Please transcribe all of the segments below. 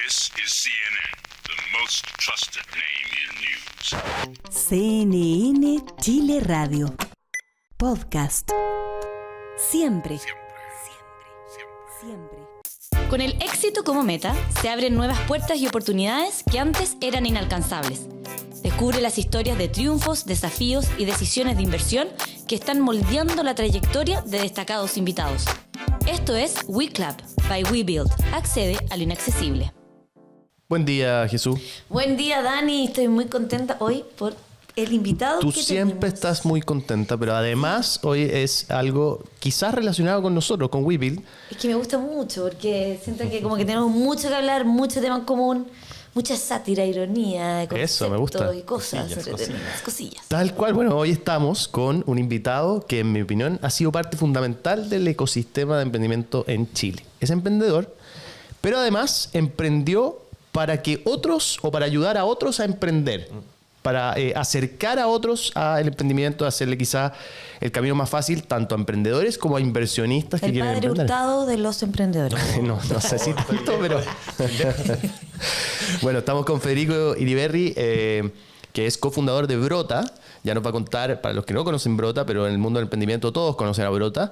This is CNN, the most trusted name in news. CNN Chile Radio. Podcast. Siempre. Siempre. Con el éxito como meta, se abren nuevas puertas y oportunidades que antes eran inalcanzables. Descubre las historias de triunfos, desafíos y decisiones de inversión que están moldeando la trayectoria de destacados invitados. Esto es WeClub by WeBuild. Accede a lo inaccesible. Buen día, Jesús. Buen día, Dani. Estoy muy contenta hoy por el invitado Tú que siempre tenemos. estás muy contenta, pero además hoy es algo quizás relacionado con nosotros, con WeBuild. Es que me gusta mucho porque siento que como que tenemos mucho que hablar, mucho tema en común, mucha sátira, ironía, Eso, me gusta. conceptos y cosas, Cosillas. cosillas. Tal cual, bueno, hoy estamos con un invitado que en mi opinión ha sido parte fundamental del ecosistema de emprendimiento en Chile. Es emprendedor, pero además emprendió para que otros o para ayudar a otros a emprender. Para acercar a otros al emprendimiento, hacerle quizá el camino más fácil tanto a emprendedores como a inversionistas que El quieren padre emprender. Hurtado de los emprendedores. No sé si tanto, pero... Bueno, estamos con Federico Iriberri, que es cofundador de Brota. Ya nos va a contar, para los que no conocen Brota, pero en el mundo del emprendimiento todos conocen a Brota.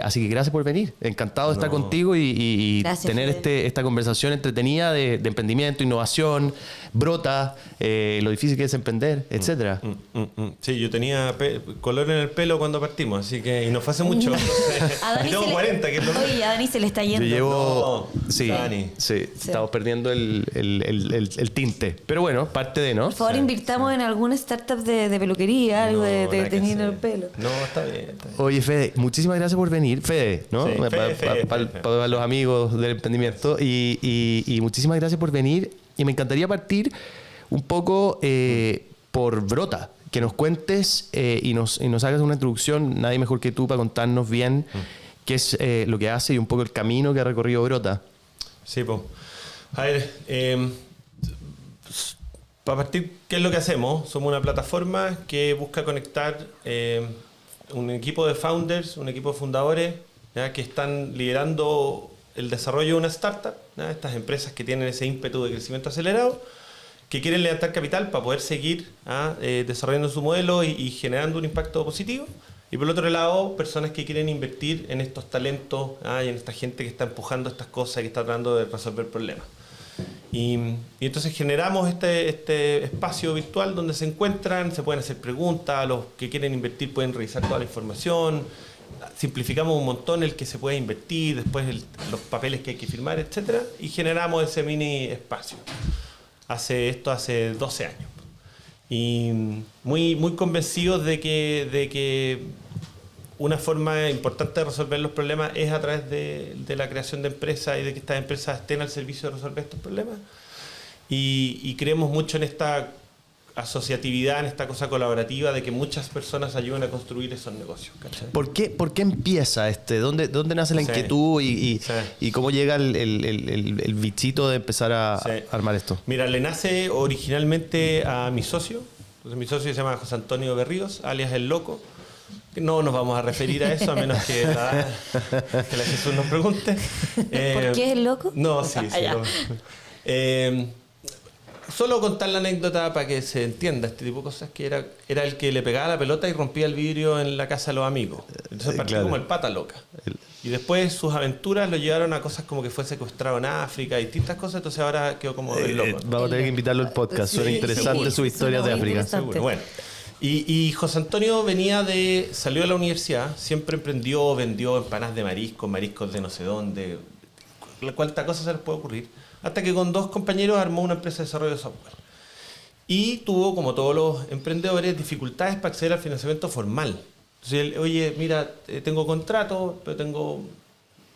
Así que gracias por venir. Encantado de estar contigo y Gracias, tener Fede. esta conversación entretenida de emprendimiento, innovación, Brota, lo difícil que es emprender, etcétera. Sí, yo tenía color en el pelo cuando partimos, así que... Y no fue hace mucho. A Dani Tengo se le- 40, que es lo Oye, a Dani se le está Yo yendo. llevo... No, sí, Dani. sí, estamos perdiendo el tinte. Pero bueno, parte de, ¿no? Por favor, invirtamos en alguna startup de peluquería, algo de nada que teñir el hacer. pelo. No, está bien. Oye, Fede, muchísimas gracias por venir. Fede, ¿no? Sí, Fede. Para los amigos del emprendimiento. Y muchísimas gracias por venir. Y me encantaría partir un poco por Brota. Que nos cuentes y nos hagas una introducción. Nadie mejor que tú para contarnos bien qué es lo que hace y un poco el camino que ha recorrido Brota. Sí, pues. A ver, para partir, ¿qué es lo que hacemos? Somos una plataforma que busca conectar un equipo de founders, un equipo de fundadores, ¿ya? Que están liderando el desarrollo de una startup, ¿ya? Estas empresas que tienen ese ímpetu de crecimiento acelerado, que quieren levantar capital para poder seguir desarrollando su modelo y generando un impacto positivo. Y por el otro lado, personas que quieren invertir en estos talentos y en esta gente que está empujando estas cosas y que está tratando de resolver problemas. Y entonces generamos este espacio virtual donde se encuentran, se pueden hacer preguntas, los que quieren invertir pueden revisar toda la información, simplificamos un montón el que se puede invertir, después los papeles que hay que firmar, etcétera, y generamos ese mini espacio. Hace 12 años. Y muy convencidos de que una forma importante de resolver los problemas es a través de la creación de empresas y de que estas empresas estén al servicio de resolver estos problemas. Y creemos mucho en esta asociatividad, en esta cosa colaborativa de que muchas personas ayuden a construir esos negocios. ¿Cachai? ¿Por qué empieza ¿Dónde nace la Sí. inquietud y Sí. cómo llega el bichito de empezar a Sí. armar esto? Mira, le nace originalmente a mi socio. Entonces, mi socio se llama José Antonio Berríos, alias El Loco. No nos vamos a referir a eso, a menos que la Jesús nos pregunte. ¿Por qué es el loco? No, sí. Ya. Solo contar la anécdota para que se entienda este tipo de cosas, que era el que le pegaba la pelota y rompía el vidrio en la casa de los amigos. Entonces partió claro. como el pata loca. Y después sus aventuras lo llevaron a cosas como que fue secuestrado en África, distintas cosas, entonces ahora quedó como el loco. Vamos a tener que invitarlo al podcast. Suena Sí, interesante sí, su historia suena de muy África. interesante. Seguro. Bueno, y José Antonio salió de la universidad, siempre emprendió, vendió empanadas de mariscos de no sé dónde, cuánta cosa se les puede ocurrir, hasta que con 2 compañeros armó una empresa de desarrollo de software. Y tuvo, como todos los emprendedores, dificultades para acceder al financiamiento formal. Entonces él, oye, mira, tengo contrato, pero tengo,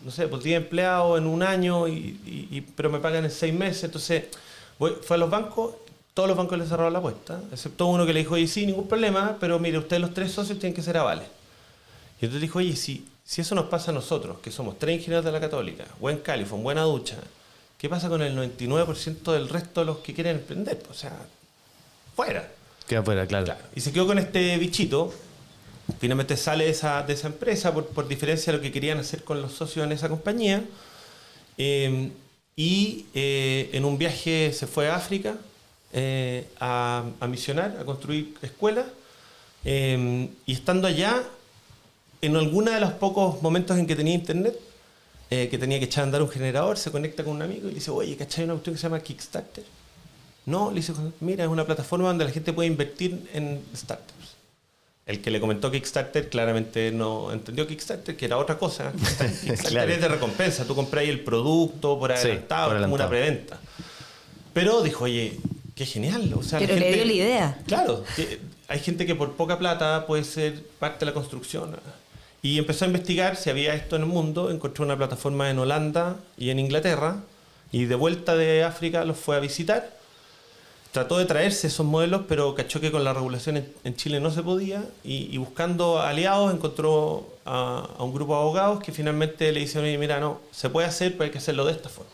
no sé, pues 10 empleados en un año, pero me pagan en 6 meses. Entonces fue a los bancos, todos los bancos le cerraron la puerta, excepto uno que le dijo, oye, sí, ningún problema, pero mire, ustedes los 3 socios tienen que ser avales. Y entonces dijo, oye, si eso nos pasa a nosotros, que somos 3 ingenieros de la Católica, buen califón, buena ducha, ¿qué pasa con el 99% del resto de los que quieren emprender? O sea, fuera. Queda fuera, claro. Y se quedó con este bichito. Finalmente sale de esa empresa por diferencia de lo que querían hacer con los socios en esa compañía. y en un viaje se fue a África a misionar, a construir escuelas, y estando allá, en alguno de los pocos momentos en que tenía internet, que tenía que echar a andar un generador, se conecta con un amigo y le dice, oye, ¿cachai una cuestión que se llama Kickstarter? No, le dice, mira, es una plataforma donde la gente puede invertir en startups. El que le comentó Kickstarter claramente no entendió Kickstarter, que era otra cosa. Kickstarter Claro. es de recompensa, tú compráis el producto por adelantado, por como una adelantado. preventa. Pero dijo, oye, qué genial. O sea, Pero la le gente- dio la idea. Claro, que hay gente que por poca plata puede ser parte de la construcción. Y empezó a investigar si había esto en el mundo, encontró una plataforma en Holanda y en Inglaterra, y de vuelta de África los fue a visitar. Trató de traerse esos modelos, pero cachó que con la regulación en Chile no se podía, y buscando aliados encontró a un grupo de abogados que finalmente le dijeron, oye, mira, no, se puede hacer, pero hay que hacerlo de esta forma.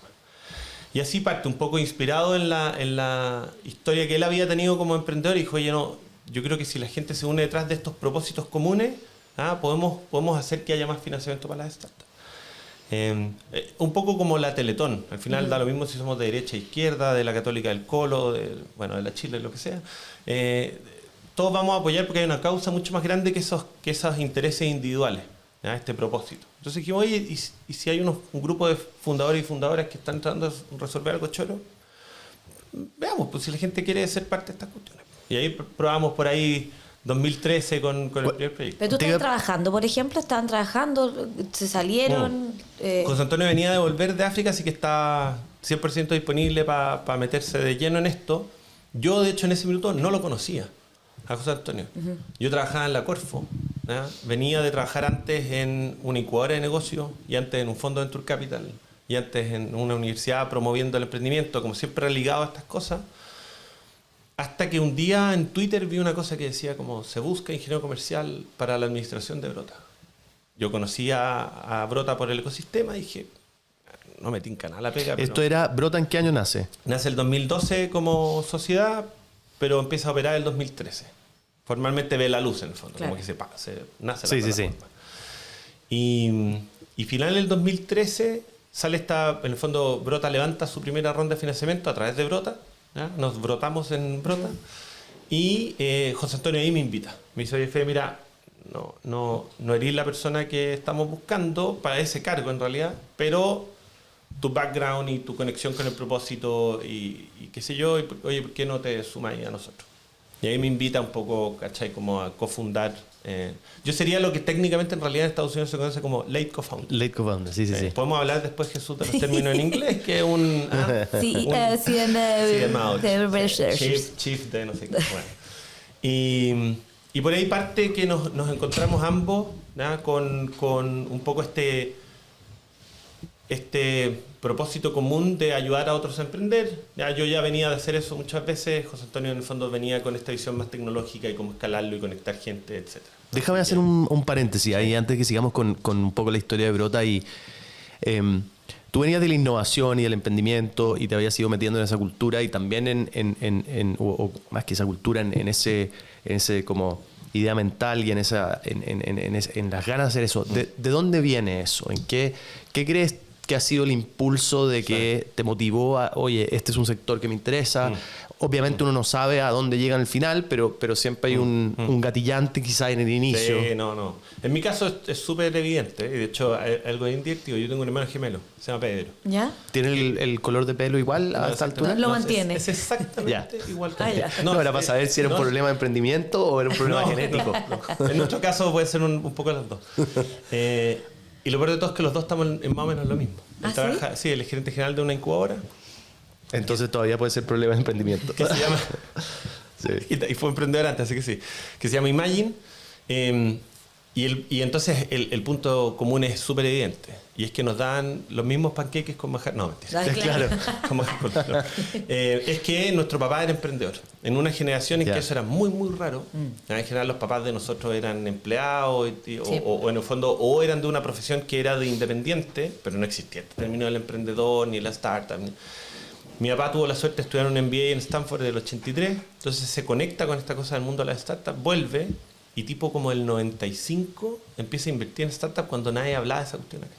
Y así parte, un poco inspirado en la historia que él había tenido como emprendedor, y dijo, oye, no, yo creo que si la gente se une detrás de estos propósitos comunes, podemos hacer que haya más financiamiento para las startups. Un poco como la Teletón, al final da lo mismo si somos de derecha, izquierda, de la Católica del Colo, de la Chile, lo que sea. Todos vamos a apoyar porque hay una causa mucho más grande que esos intereses individuales, ¿ya? Este propósito. Entonces dijimos, oye, ¿y si hay un grupo de fundadores y fundadoras que están tratando de resolver algo choro? Veamos, pues si la gente quiere ser parte de estas cuestiones. Y ahí probamos por ahí 2013 con el primer proyecto. Pero tú Te estás iba- trabajando, por ejemplo, estaban trabajando, se salieron. José Antonio venía de volver de África, así que está 100% disponible para meterse de lleno en esto. Yo, de hecho, en ese minuto no lo conocía a José Antonio. Yo trabajaba en la Corfo, ¿ya? Venía de trabajar antes en una incubadora de negocios, y antes en un fondo de Venture Capital, y antes en una universidad promoviendo el emprendimiento, como siempre ligado a estas cosas. Hasta que un día en Twitter vi una cosa que decía como, se busca ingeniero comercial para la administración de Brota. Yo conocía a Brota por el ecosistema y dije, no me tinca nada la pega. Pero Esto era, ¿Brota en qué año nace? nace el 2012 como sociedad, pero empieza a operar el 2013. Formalmente ve la luz en el fondo, Claro. como que nace Sí, la sí, sí. plataforma. Y final del 2013 sale en el fondo Brota levanta su primera ronda de financiamiento a través de Brota, ¿ya? Nos brotamos en Brota, y José Antonio ahí me invita. Me dice, oye, Fede, mira, no eres la persona que estamos buscando para ese cargo en realidad, pero tu background y tu conexión con el propósito y qué sé yo, y, oye, ¿por qué no te sumas ahí a nosotros? Y ahí me invita un poco, ¿cachai? Como a cofundar. Yo sería lo que técnicamente en realidad en Estados Unidos se conoce como late co-founder. Late co-founder, sí. Podemos hablar después, Jesús, de los términos en inglés, que es un... CMO, chief de no sé qué. Bueno. Y por ahí parte que nos encontramos ambos, ¿ya? Con un poco este propósito común de ayudar a otros a emprender. Yo ya venía de hacer eso muchas veces. José Antonio en el fondo venía con esta visión más tecnológica y cómo escalarlo y conectar gente, etc. Déjame hacer un paréntesis ahí antes que sigamos con un poco la historia de Brota. Y tú venías de la innovación y del emprendimiento y te habías ido metiendo en esa cultura y también o más que esa cultura, en ese como idea mental y en las ganas de hacer eso. ¿De dónde viene eso? ¿En qué crees que ha sido el impulso de que te motivó a, oye, este es un sector que me interesa? Obviamente uno no sabe a dónde llega al final, pero siempre hay un gatillante quizá en el inicio. Sí, no. En mi caso es súper evidente. Y de hecho, algo indirectivo. Yo tengo un hermano gemelo, se llama Pedro. ¿Ya? ¿Tiene el color de pelo igual a esta altura? Lo mantiene. Es exactamente igual que ya. No, era para saber si era un problema de emprendimiento o era un problema genético. No. En nuestro caso puede ser un poco las dos. Y lo peor de todo es que los dos estamos en más o menos lo mismo. Él trabaja, sí, él es gerente general de una incubadora. Entonces todavía puede ser problema de emprendimiento. Que se llama... Sí. Y fue emprendedor antes, así que sí. Que se llama Imagine. Y entonces el punto común es súper evidente. Y es que nos dan los mismos panqueques con manjar. No, mentira. Claro. Con manjar con no. Es que nuestro papá era emprendedor. En una generación en que eso era muy, muy raro. En general los papás de nosotros eran empleados o en el fondo o eran de una profesión que era de independiente, pero no existía el término del emprendedor ni la startup. Mi papá tuvo la suerte de estudiar un MBA en Stanford del 83, entonces se conecta con esta cosa del mundo de la startup, vuelve y tipo como el 95 empieza a invertir en startup cuando nadie hablaba de esa cuestión acá.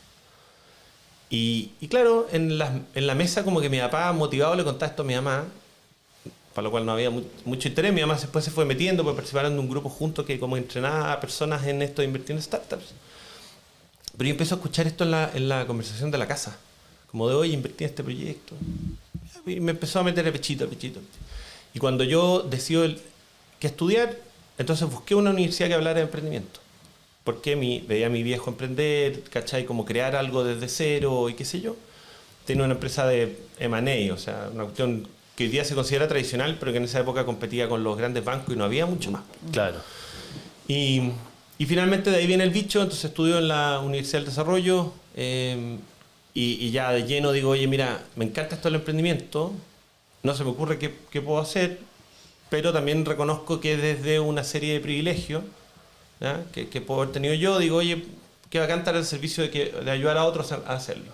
Y claro, en la mesa como que mi papá motivado le contaba esto a mi mamá, para lo cual no había mucho interés. Mi mamá después se fue metiendo, pues participaron de un grupo juntos que como entrenaba a personas en esto de invertir en startups. Pero yo empecé a escuchar esto en la conversación de la casa, como de, oye, invertí en este proyecto. Y me empezó a meter el pechito. Y cuando yo decido qué estudiar, entonces busqué una universidad que hablara de emprendimiento. Porque veía a mi viejo emprender, ¿cachai? Como crear algo desde cero y qué sé yo. Tenía una empresa de M&A, o sea, una cuestión que hoy día se considera tradicional, pero que en esa época competía con los grandes bancos y no había mucho más. Claro. Y finalmente de ahí viene el bicho, entonces estudio en la Universidad del Desarrollo y ya de lleno digo, oye, mira, me encanta esto del emprendimiento, no se me ocurre qué puedo hacer, pero también reconozco que desde una serie de privilegios, ¿ya? Que puedo haber tenido yo, digo, oye, qué bacán estar al servicio de ayudar a otros a hacerlo.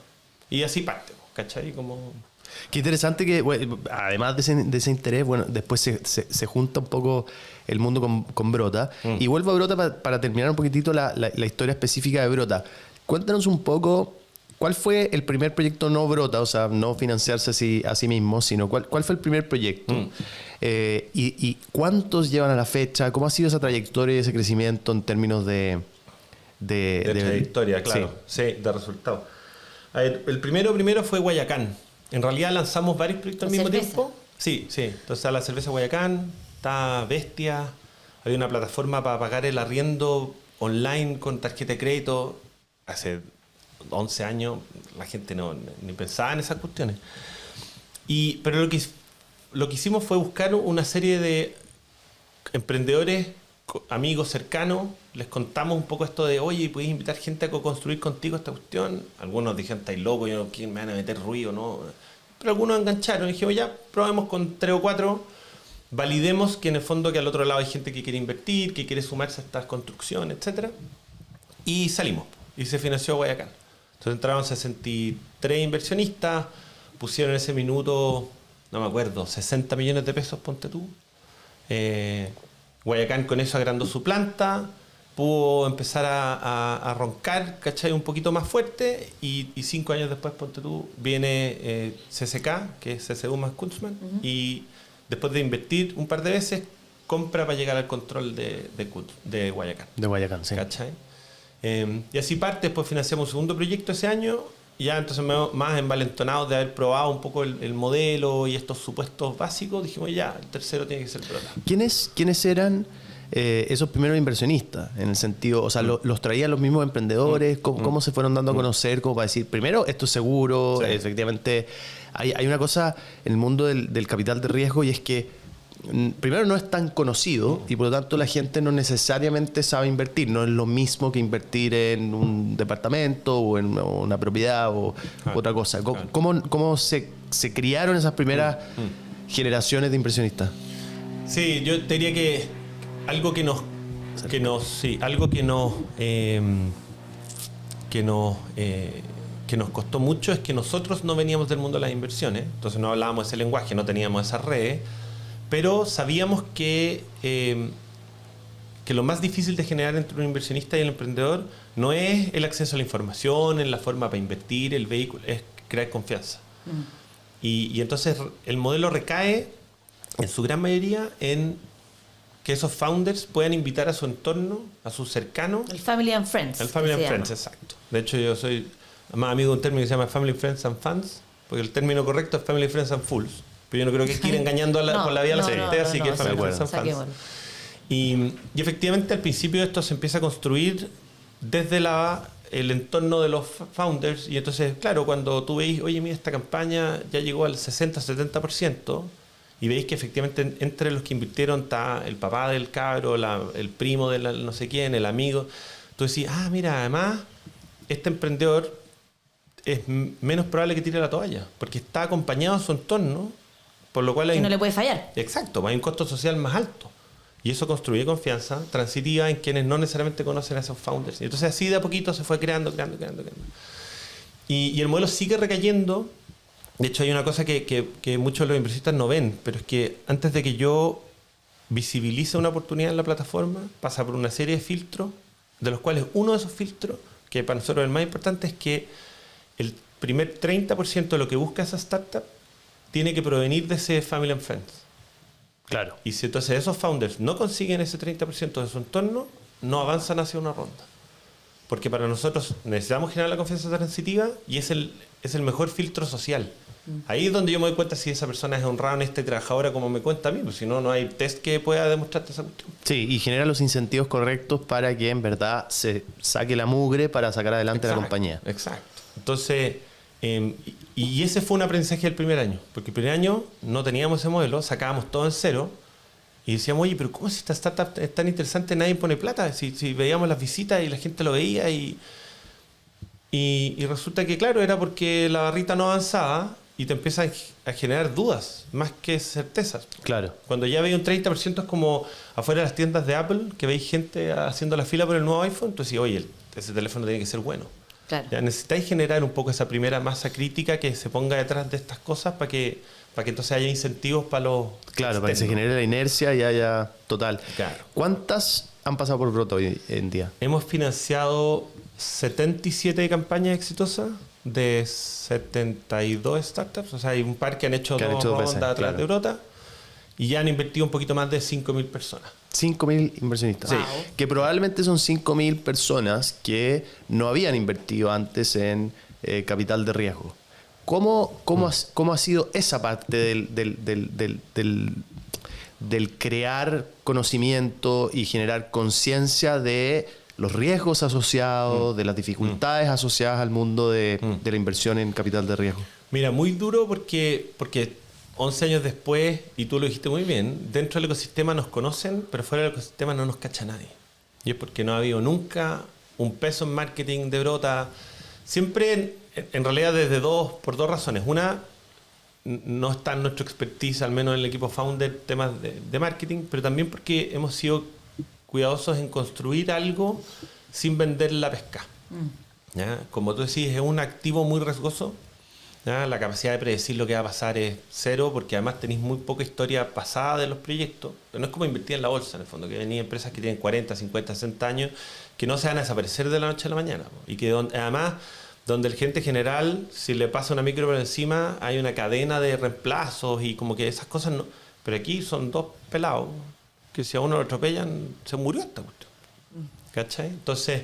Y así parte, ¿cachai? Como... Qué interesante que, bueno, además de ese interés, bueno, después se junta un poco el mundo con Brota. Y vuelvo a Brota para terminar un poquitito la historia específica de Brota. Cuéntanos un poco, ¿cuál fue el primer proyecto no Brota? O sea, no financiarse a sí mismo, sino ¿cuál fue el primer proyecto? Y ¿cuántos llevan a la fecha? ¿Cómo ha sido esa trayectoria y ese crecimiento en términos de trayectoria, claro. Sí, de resultados. A ver, el primero fue Guayacán. En realidad lanzamos varios proyectos al mismo tiempo. Sí. Entonces está la cerveza Guayacán, está Bestia, hay una plataforma para pagar el arriendo online con tarjeta de crédito. Hace 11 años la gente ni pensaba en esas cuestiones. Pero lo que hicimos fue buscar una serie de emprendedores, amigos cercanos, les contamos un poco esto de, oye, ¿puedes invitar gente a co-construir contigo esta cuestión? Algunos dijeron, estáis locos, ¿quién me van a meter ruido? ¿No? Pero algunos engancharon y dijimos, ya, probemos con 3 o 4, validemos que en el fondo que al otro lado hay gente que quiere invertir, que quiere sumarse a estas construcciones, etc. Y salimos, y se financió Guayacán. Entonces entraron 63 inversionistas, pusieron en ese minuto, no me acuerdo, 60 millones de pesos, ponte tú. Guayacán con eso agrandó su planta, pudo empezar a roncar, ¿cachai? Un poquito más fuerte y 5 años después, ponte tú, viene CCK, que es CCU más Kunzman, y después de invertir un par de veces, compra para llegar al control de Guayacán. De Guayacán, sí. ¿Cachai? Y así parte, después financiamos un segundo proyecto ese año, y ya entonces más envalentonados de haber probado un poco el modelo y estos supuestos básicos, dijimos ya, el tercero tiene que ser Brota. ¿Quiénes eran esos primeros inversionistas? En el sentido, o sea, ¿los traían los mismos emprendedores? ¿Cómo se fueron dando a conocer? Como para decir, primero, esto es seguro, Sí. Efectivamente, hay una cosa en el mundo del capital de riesgo y es que primero no es tan conocido y por lo tanto la gente no necesariamente sabe invertir. No es lo mismo que invertir en un departamento o en una propiedad o otra cosa. ¿Cómo se criaron esas primeras generaciones de inversionistas? Sí, yo te diría que algo que nos costó mucho es que nosotros no veníamos del mundo de las inversiones, entonces no hablábamos ese lenguaje, no teníamos esas redes, pero sabíamos que lo más difícil de generar entre un inversionista y el emprendedor no es el acceso a la información, en la forma para invertir, el vehículo, es crear confianza. Y entonces el modelo recae en su gran mayoría en que esos founders puedan invitar a su entorno, a sus cercanos. El Family and Friends. El Family and se Friends, llama. exacto. De hecho, yo soy más amigo de un término que se llama Family, Friends and Fans, porque el término correcto es Family, Friends and Fools. Pero yo no creo que ir engañando por la vida a la gente, así que es Family, Friends and Fans. saquémoslo. Y efectivamente, al principio esto se empieza a construir desde el entorno de los founders. Y entonces, claro, cuando tú veis, oye, mira, esta campaña ya llegó al 60-70%, y veis que efectivamente entre los que invirtieron está el papá del cabro, el primo de no sé quién, el amigo. Tú decís, mira, además, este emprendedor es menos probable que tire la toalla, porque está acompañado a su entorno, por lo cual Que no le puede fallar. Exacto, hay un costo social más alto. Y eso construye confianza transitiva en quienes no necesariamente conocen a esos founders. Y entonces así de a poquito se fue creando. Y el modelo sigue recayendo. De hecho, hay una cosa que muchos de los inversionistas no ven, pero es que antes de que yo visibilice una oportunidad en la plataforma, pasa por una serie de filtros, de los cuales uno de esos filtros, que para nosotros es el más importante, es que primer 30% de lo que busca esa startup tiene que provenir de ese Family and Friends. Claro. Y si entonces esos founders no consiguen ese 30% de su entorno, no avanzan hacia una ronda. Porque para nosotros necesitamos generar la confianza transitiva y es el mejor filtro social. Ahí es donde yo me doy cuenta si esa persona es honrada, honesta y trabajadora como me cuenta a mí, pues si no, no hay test que pueda demostrarte esa cuestión. Sí, y genera los incentivos correctos para que en verdad se saque la mugre para sacar adelante la compañía. Exacto. Entonces, y ese fue un aprendizaje del primer año, porque el primer año no teníamos ese modelo, sacábamos todo en cero y decíamos, oye, pero ¿cómo si esta startup es tan interesante nadie pone plata? Si veíamos las visitas y la gente lo veía y resulta que, claro, era porque la barrita no avanzaba y te empiezan a generar dudas más que certezas. Claro. Cuando ya veis un 30% es como afuera de las tiendas de Apple, que veis gente haciendo la fila por el nuevo iPhone, entonces, oye, ese teléfono tiene que ser bueno. Claro. Ya necesitáis generar un poco esa primera masa crítica que se ponga detrás de estas cosas para que entonces haya incentivos para los Claro, para que se externos. genere la inercia y haya total. Claro. ¿Cuántas han pasado por Broto hoy en día? Hemos financiado 77 campañas exitosas de 72 startups. O sea, hay un par que han hecho dos veces, rondas atrás claro. de Brota y ya han invertido un poquito más de 5.000 personas. 5.000 inversionistas. Sí. Que probablemente son 5.000 personas que no habían invertido antes en capital de riesgo. ¿Cómo ha sido esa parte del crear conocimiento y generar conciencia de los riesgos asociados, de las dificultades asociadas al mundo de la inversión en capital de riesgo? Mira, muy duro porque 11 años después, y tú lo dijiste muy bien, dentro del ecosistema nos conocen, pero fuera del ecosistema no nos cacha nadie. Y es porque no ha habido nunca un peso en marketing de Brota. Siempre, en realidad, por dos razones. Una, no está en nuestro expertise, al menos en el equipo founder, temas de marketing, pero también porque hemos sido cuidadosos en construir algo sin vender la pesca. ¿Ya? Como tú decís, es un activo muy riesgoso. ¿Ya? La capacidad de predecir lo que va a pasar es cero, porque además tenéis muy poca historia pasada de los proyectos. Pero no es como invertir en la bolsa, en el fondo, que venía empresas que tienen 40, 50, 60 años, que no se van a desaparecer de la noche a la mañana. Y que además, donde el gerente general, si le pasa una micro por encima, hay una cadena de reemplazos y como que esas cosas no. Pero aquí son dos pelados que si a uno lo atropellan, se murió esta cuestión. ¿Cachai? Entonces,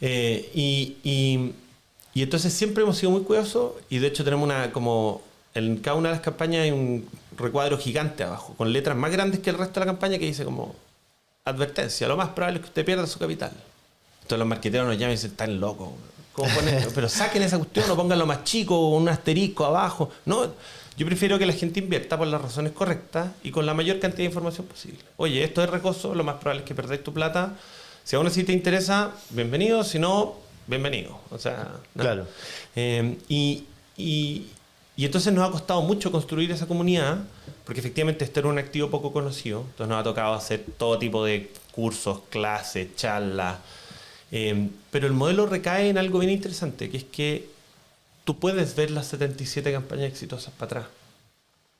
y entonces siempre hemos sido muy cuidadosos y de hecho tenemos en cada una de las campañas hay un recuadro gigante abajo, con letras más grandes que el resto de la campaña que dice como advertencia, lo más probable es que usted pierda su capital. Entonces los marqueteros nos llaman y dicen, están locos. ¿Cómo ponen? Pero saquen esa cuestión o pónganlo más chico o un asterisco abajo. No, yo prefiero que la gente invierta por las razones correctas y con la mayor cantidad de información posible. Oye, esto es riesgoso, lo más probable es que perdáis tu plata. Si aún así te interesa, bienvenido. Si no, bienvenido. O sea, no. Claro. Y entonces nos ha costado mucho construir esa comunidad, porque efectivamente este era un activo poco conocido. Entonces nos ha tocado hacer todo tipo de cursos, clases, charlas. Pero el modelo recae en algo bien interesante, que es que tú puedes ver las 77 campañas exitosas para atrás.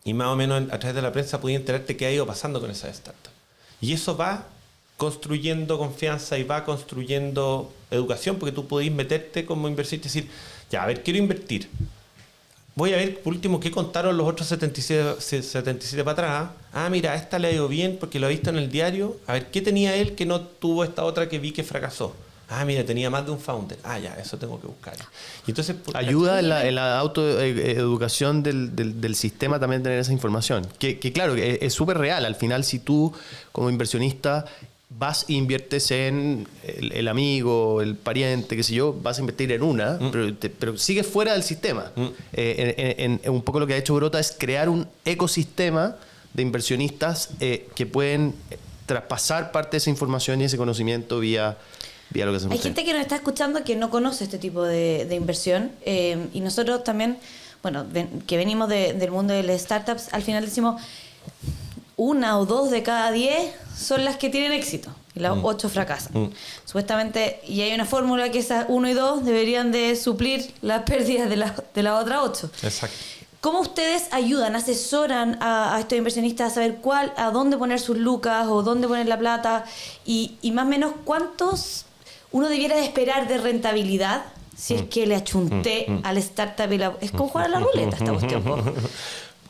Y más o menos a través de la prensa puedes enterarte qué ha ido pasando con esa startup. Y eso va construyendo confianza y va construyendo educación, porque tú podés meterte como inversor y decir, ya, a ver, quiero invertir. Voy a ver, por último, qué contaron los otros 77 para atrás. Ah, mira, esta le ha ido bien porque lo he visto en el diario. A ver, ¿qué tenía él que no tuvo esta otra que vi que fracasó? Ah, mira, tenía más de un founder. Ah, ya, eso tengo que buscar. Y entonces, ayuda en la autoeducación del sistema también tener esa información. Que claro, es súper real. Al final, si tú, como inversionista, vas e inviertes en el amigo, el pariente, qué sé yo, vas a invertir en una, pero sigues fuera del sistema. Un poco lo que ha hecho Brota es crear un ecosistema de inversionistas que pueden traspasar parte de esa información y ese conocimiento vía lo que hacen Hay ustedes. gente que nos está escuchando que no conoce este tipo de inversión y nosotros también, bueno, que venimos del mundo de las startups, al final decimos 1 o 2 de cada 10 son las que tienen éxito y las 8 fracasan. Supuestamente, y hay una fórmula que esas 1 y 2 deberían de suplir las pérdidas de las otras 8. Exacto. ¿Cómo ustedes ayudan, asesoran a estos inversionistas a saber a dónde poner sus lucas o dónde poner la plata y más o menos cuántos uno debiera de esperar de rentabilidad si es que le achunté al startup es como jugar a la ruleta esta cuestión, po.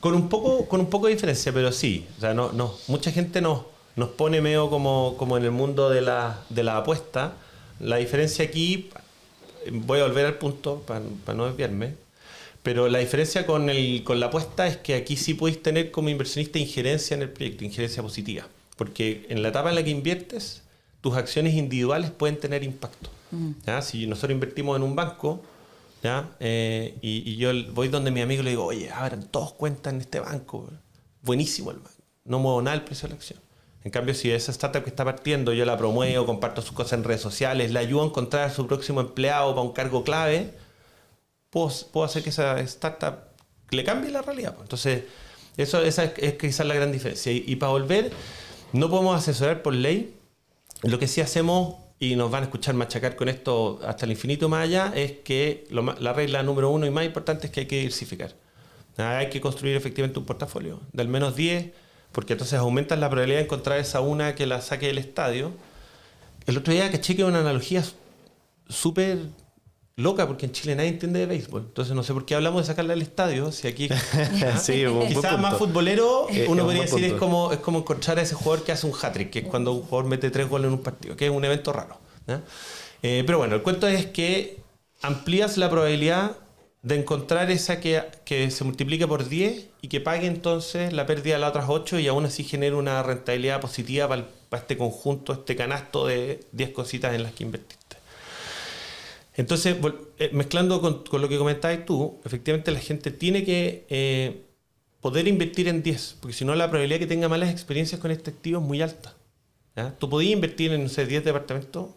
Con un poco de diferencia, pero sí. O sea, no, mucha gente nos pone medio como en el mundo de la apuesta. La diferencia aquí, voy a volver al punto para no desviarme, pero la diferencia con la apuesta es que aquí sí podéis tener como inversionista injerencia en el proyecto, injerencia positiva. Porque en la etapa en la que inviertes, tus acciones individuales pueden tener impacto. ¿Ya? Si nosotros invertimos en un banco, ¿ya? Y yo voy donde mi amigo y le digo, oye, abran todos cuentas en este banco. Buenísimo el banco. No muevo nada el precio de la acción. En cambio, si esa startup que está partiendo, yo la promuevo, comparto sus cosas en redes sociales, la ayudo a encontrar a su próximo empleado para un cargo clave, puedo hacer que esa startup le cambie la realidad. Entonces, esa es quizás la gran diferencia. Y para volver, no podemos asesorar por ley. Lo que sí hacemos, y nos van a escuchar machacar con esto hasta el infinito más allá, es que la regla número 1 y más importante es que hay que diversificar. Hay que construir efectivamente un portafolio de al menos 10, porque entonces aumentas la probabilidad de encontrar esa una que la saque del estadio. El otro día caché que una analogía súper loca, porque en Chile nadie entiende de béisbol. Entonces no sé por qué hablamos de sacarla del estadio, si aquí Sí, quizás más futbolero, uno podría decir es punto. como encontrar a ese jugador que hace un hat-trick, que es cuando un jugador mete 3 goles en un partido, que es un evento raro, ¿no? Pero bueno, el cuento es que amplías la probabilidad de encontrar esa que se multiplique por 10 y que pague entonces la pérdida de las otras 8 y aún así genere una rentabilidad positiva para este conjunto, este canasto de 10 cositas en las que invertiste. Entonces, mezclando con lo que comentabas tú, efectivamente la gente tiene que poder invertir en 10, porque si no la probabilidad de que tenga malas experiencias con este activo es muy alta. ¿Ya? Tú podías invertir en, no sé, 10 departamentos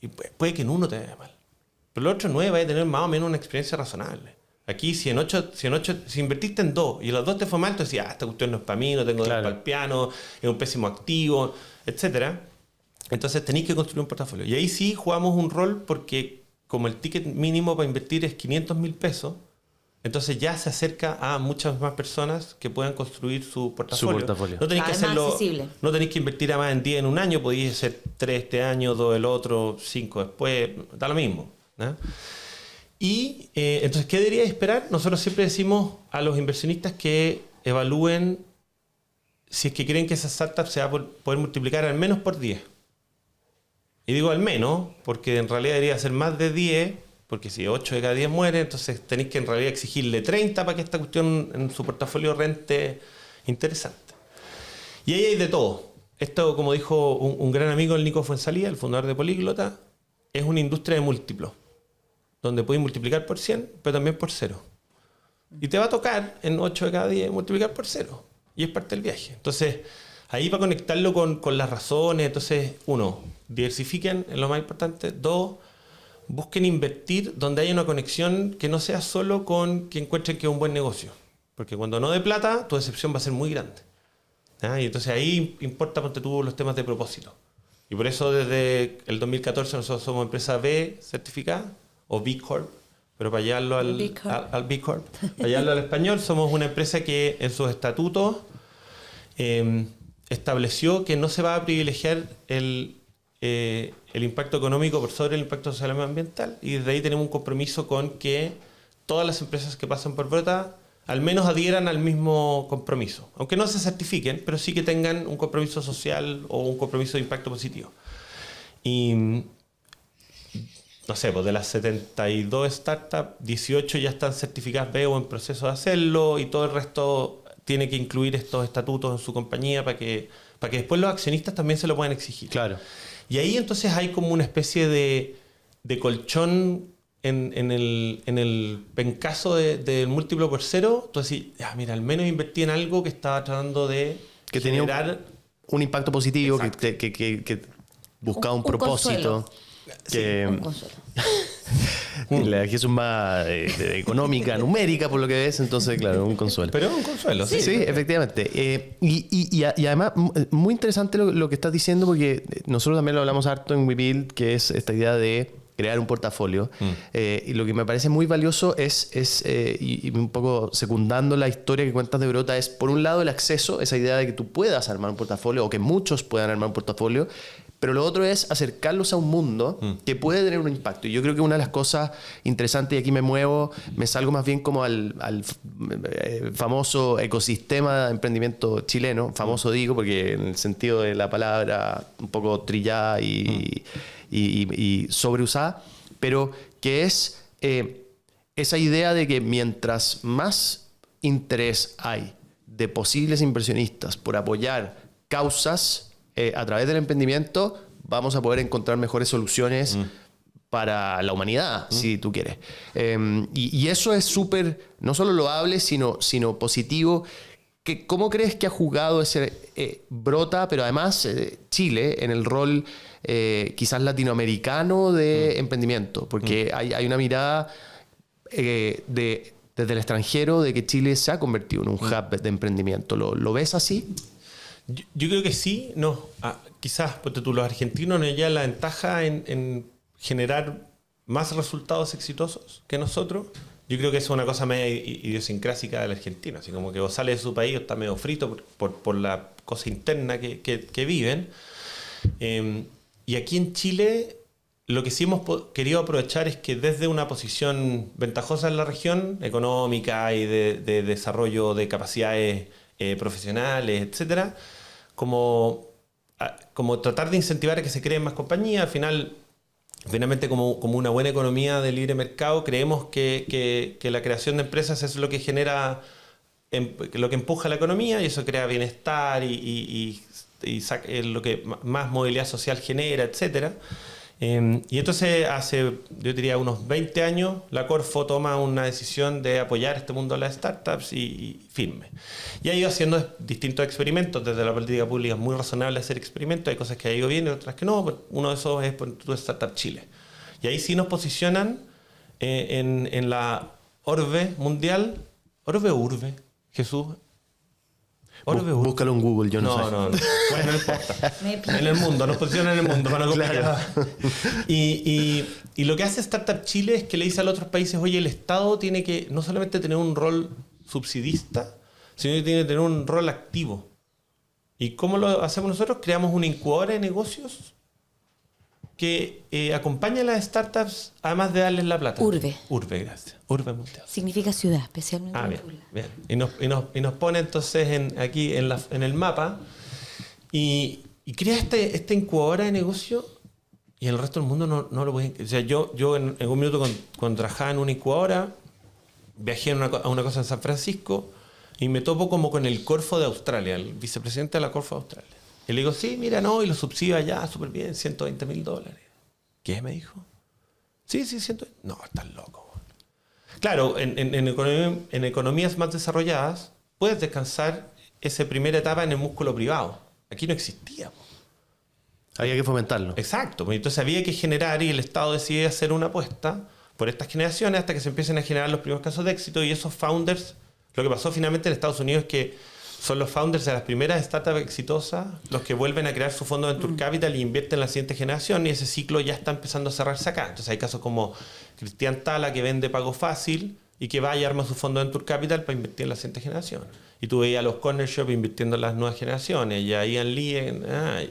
y puede que en uno te vaya mal. Pero los otros 9 vas a tener más o menos una experiencia razonable. Aquí, si invertiste en 2 y los 2 te fue mal, tú decías, esta cuestión no es para mí, no tengo dinero para el piano, es un pésimo activo, etc. Entonces tenéis que construir un portafolio. Y ahí sí jugamos un rol porque como el ticket mínimo para invertir es 500.000 pesos, entonces ya se acerca a muchas más personas que puedan construir su portafolio. No tenéis que hacerlo, accesible. no tenéis que invertir a más en 10 en un año, podéis hacer 3 este año, 2 el otro, 5 después, da lo mismo, ¿no? Y entonces, ¿qué debería esperar? Nosotros siempre decimos a los inversionistas que evalúen si es que creen que esa startup se va a poder multiplicar al menos por 10. Y digo al menos, porque en realidad debería ser más de 10, porque si 8 de cada 10 mueren, entonces tenéis que en realidad exigirle 30 para que esta cuestión en su portafolio rente interesante. Y ahí hay de todo. Esto, como dijo un gran amigo, el Nico Fuenzalía, el fundador de Políglota, es una industria de múltiplos, donde puedes multiplicar por 100, pero también por 0. Y te va a tocar en 8 de cada 10 multiplicar por 0. Y es parte del viaje. Entonces, ahí para conectarlo con las razones, entonces, 1, diversifiquen, es lo más importante. 2, busquen invertir donde haya una conexión que no sea solo con que encuentren que es un buen negocio. Porque cuando no de plata, tu decepción va a ser muy grande. ¿Ah? Y entonces ahí importa, ponte tú, los temas de propósito. Y por eso desde el 2014 nosotros somos empresa B certificada, o B Corp, pero para llevarlo al B Corp, para llevarlo al español, somos una empresa que en sus estatutos estableció que no se va a privilegiar el impacto económico por sobre el impacto social y ambiental, y desde ahí tenemos un compromiso con que todas las empresas que pasan por Brota al menos adhieran al mismo compromiso, aunque no se certifiquen, pero sí que tengan un compromiso social o un compromiso de impacto positivo. Y no sé, pues de las 72 startups, 18 ya están certificadas B o en proceso de hacerlo, y todo el resto tiene que incluir estos estatutos en su compañía para que después los accionistas también se lo puedan exigir. Claro. Y ahí entonces hay como una especie de colchón en el pencazo del múltiplo por 0. Tú decís, mira, al menos invertí en algo que estaba tratando de Que generar tenía un impacto positivo, Exacto. que buscaba un consuelo. propósito. Que Un consuelo. la que es más económica, numérica, por lo que ves, entonces, claro, un consuelo. Pero es un consuelo, sí. Sí, efectivamente. Y además, muy interesante lo que estás diciendo, porque nosotros también lo hablamos harto en WeBuild, que es esta idea de crear un portafolio. Y lo que me parece muy valioso y un poco secundando la historia que cuentas de Brota, es por un lado el acceso, esa idea de que tú puedas armar un portafolio o que muchos puedan armar un portafolio, pero lo otro es acercarlos a un mundo que puede tener un impacto. Y yo creo que una de las cosas interesantes, y aquí me salgo más bien como al famoso ecosistema de emprendimiento chileno, famoso digo, porque en el sentido de la palabra un poco trillada y sobreusada, pero que es esa idea de que mientras más interés hay de posibles inversionistas por apoyar causas a través del emprendimiento, vamos a poder encontrar mejores soluciones para la humanidad, si tú quieres. Y eso es súper, no solo loable, sino positivo. ¿Cómo crees que ha jugado ese Brota, pero además Chile, en el rol quizás latinoamericano de emprendimiento? Porque hay una mirada desde el extranjero de que Chile se ha convertido en un hub de emprendimiento. ¿Lo ves así? Yo creo que sí, no. Quizás, porque los argentinos nos llevan la ventaja en generar más resultados exitosos que nosotros. Yo creo que eso es una cosa media idiosincrásica del argentino. Así como que vos sales de su país, está medio frito por la cosa interna que viven. Y aquí en Chile, lo que sí hemos querido aprovechar es que desde una posición ventajosa en la región, económica y de desarrollo de capacidades profesionales, etcétera, como tratar de incentivar a que se creen más compañías. Finalmente, como una buena economía de libre mercado, creemos que la creación de empresas es lo que genera, lo que empuja la economía, y eso crea bienestar y lo que más movilidad social genera, etcétera. Y entonces hace, yo diría, unos 20 años, la Corfo toma una decisión de apoyar este mundo de las startups y firme. Y ha ido haciendo distintos experimentos. Desde la política pública es muy razonable hacer experimentos. Hay cosas que ha ido bien y otras que no. Uno de esos es Startup Chile. Y ahí sí nos posicionan en la orbe mundial. ¿Orbe o urbe? Jesús. Búscalo en Google, yo no sé. No. Bueno, no importa. En el mundo, nos posicionan en el mundo. Para no Claro. Y lo que hace Startup Chile es que le dice a los otros países, oye, el Estado tiene que no solamente tener un rol subsidista, sino que tiene que tener un rol activo. ¿Y cómo lo hacemos nosotros? Creamos una incubadora de negocios que acompaña a las startups, además de darles la plata. Urbe. Urbe, gracias. Urbe mundial. Significa ciudad, especialmente en Bien, Puebla. bien. Y nos pone entonces aquí en el mapa y crea esta incubadora de negocio, y el resto del mundo no lo puede. O sea, yo en algún minuto cuando trabajaba en una incubadora, viajé a una cosa en San Francisco y me topo como con el Corfo de Australia, el vicepresidente de la Corfo de Australia. Y le digo, sí, mira, no, y lo subsidio allá, súper bien, $120,000. ¿Qué? Me dijo. Sí, 120. No, estás loco. Claro, en economías más desarrolladas puedes descansar esa primera etapa en el músculo privado. Aquí no existía. Había que fomentarlo. Exacto. Entonces había que generar, y el Estado decide hacer una apuesta por estas generaciones hasta que se empiecen a generar los primeros casos de éxito. Y esos founders, lo que pasó finalmente en Estados Unidos es que son los founders de las primeras startups exitosas los que vuelven a crear su fondo de Venture Capital y invierten en la siguiente generación, y ese ciclo ya está empezando a cerrarse acá. Entonces hay casos como Cristian Tala, que vende Pago Fácil y que va y arma su fondo de Venture Capital para invertir en la siguiente generación. Y tú veías a los Corner Shop invirtiendo en las nuevas generaciones, y a Ian Lee,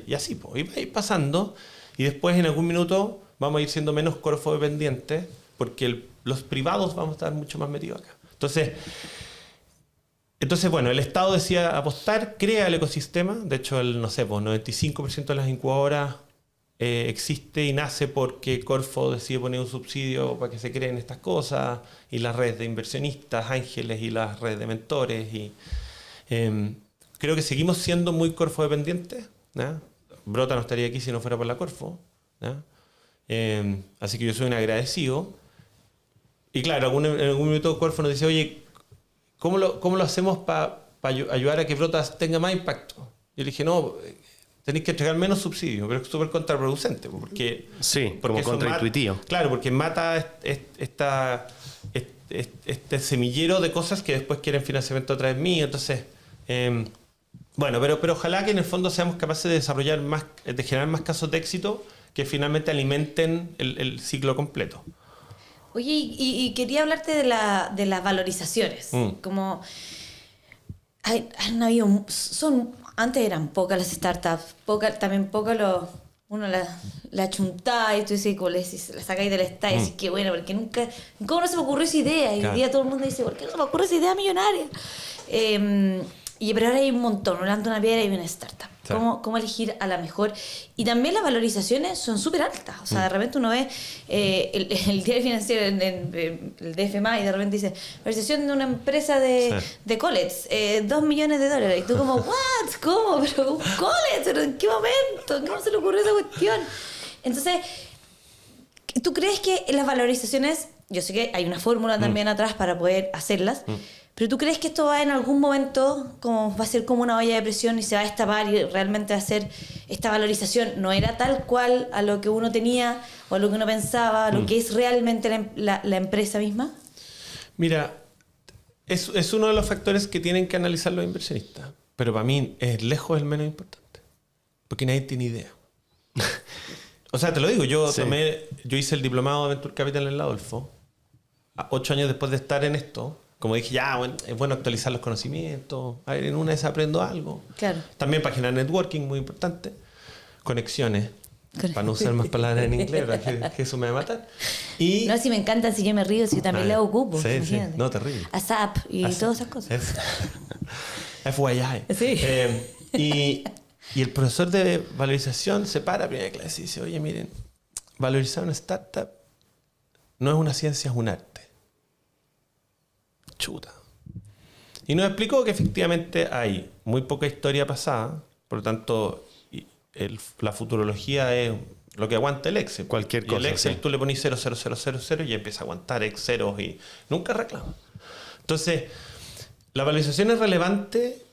y así, pues. Y va a ir pasando, y después en algún minuto vamos a ir siendo menos Corfo dependientes, porque los privados vamos a estar mucho más metidos acá. Entonces, bueno, el Estado decía apostar, crea el ecosistema. De hecho, el 95% de las incubadoras existe y nace porque Corfo decide poner un subsidio para que se creen estas cosas, y las redes de inversionistas, ángeles, y las redes de mentores. Y creo que seguimos siendo muy Corfo dependientes, ¿no? Brota no estaría aquí si no fuera por la Corfo, ¿no? Así que yo soy un agradecido. Y claro, en algún minuto Corfo nos dice, oye, ¿cómo lo hacemos para ayudar a que Brotas tenga más impacto? Yo le dije, no, tenéis que entregar menos subsidios, pero es súper contraproducente. Porque como contraintuitivo. Claro, porque mata este semillero de cosas que después quieren financiamiento a través mío. Entonces, bueno, pero ojalá que en el fondo seamos capaces de desarrollar más, de generar más casos de éxito que finalmente alimenten el ciclo completo. Oye, y quería hablarte de las valorizaciones. Como han habido, antes eran pocas las startups, también pocos uno la chuntá y tú dices, la sacáis del estadio y dices, qué bueno, porque ¿cómo no se me ocurrió esa idea? Y hoy día todo el mundo dice, ¿por qué no se me ocurre esa idea millonaria? Pero ahora hay un montón, uno levanta una piedra y hay una startup. Sí. ¿Cómo elegir a la mejor? Y también las valorizaciones son súper altas. O sea, de repente uno ve el diario financiero, el DFMA, y de repente dice, valorización de una empresa de collets, $2 millones. Y tú como, ¿what? ¿Cómo? ¿Pero un college? ¿Pero en qué momento? ¿Cómo se le ocurrió esa cuestión? Entonces, ¿tú crees que las valorizaciones, yo sé que hay una fórmula también atrás para poder hacerlas, pero tú crees que esto va en algún momento, como va a ser como una olla de presión y se va a destapar y realmente va a ser esta valorización no era tal cual a lo que uno tenía o a lo que uno pensaba, a lo que es realmente la empresa misma? Mira, es uno de los factores que tienen que analizar los inversionistas, pero para mí es lejos el menos importante, porque nadie tiene idea. O sea, te lo digo, yo hice el diplomado de Venture Capital en la Adolfo, 8 años después de estar en esto. Como dije, bueno, es bueno actualizar los conocimientos. A ver, en una vez aprendo algo. Claro. También páginas de networking, muy importante. Conexiones. Para no usar más palabras en inglés, que eso me va a matar. Y no, si me encantan, si yo me río, si también le ocupo. Sí, imagínate. no, terrible. ASAP y todas esas cosas. FYI. Sí. Y el profesor de valorización se para a primera clase y dice, oye, miren, valorizar una startup no es una ciencia, es un arte. Chuta. Y nos explicó que efectivamente hay muy poca historia pasada, por lo tanto la futurología es lo que aguanta el Excel. Cualquier y cosa. el Excel Sí. tú le pones 0,0000 y empieza a aguantar X ceros y nunca reclama. Entonces, la valorización es relevante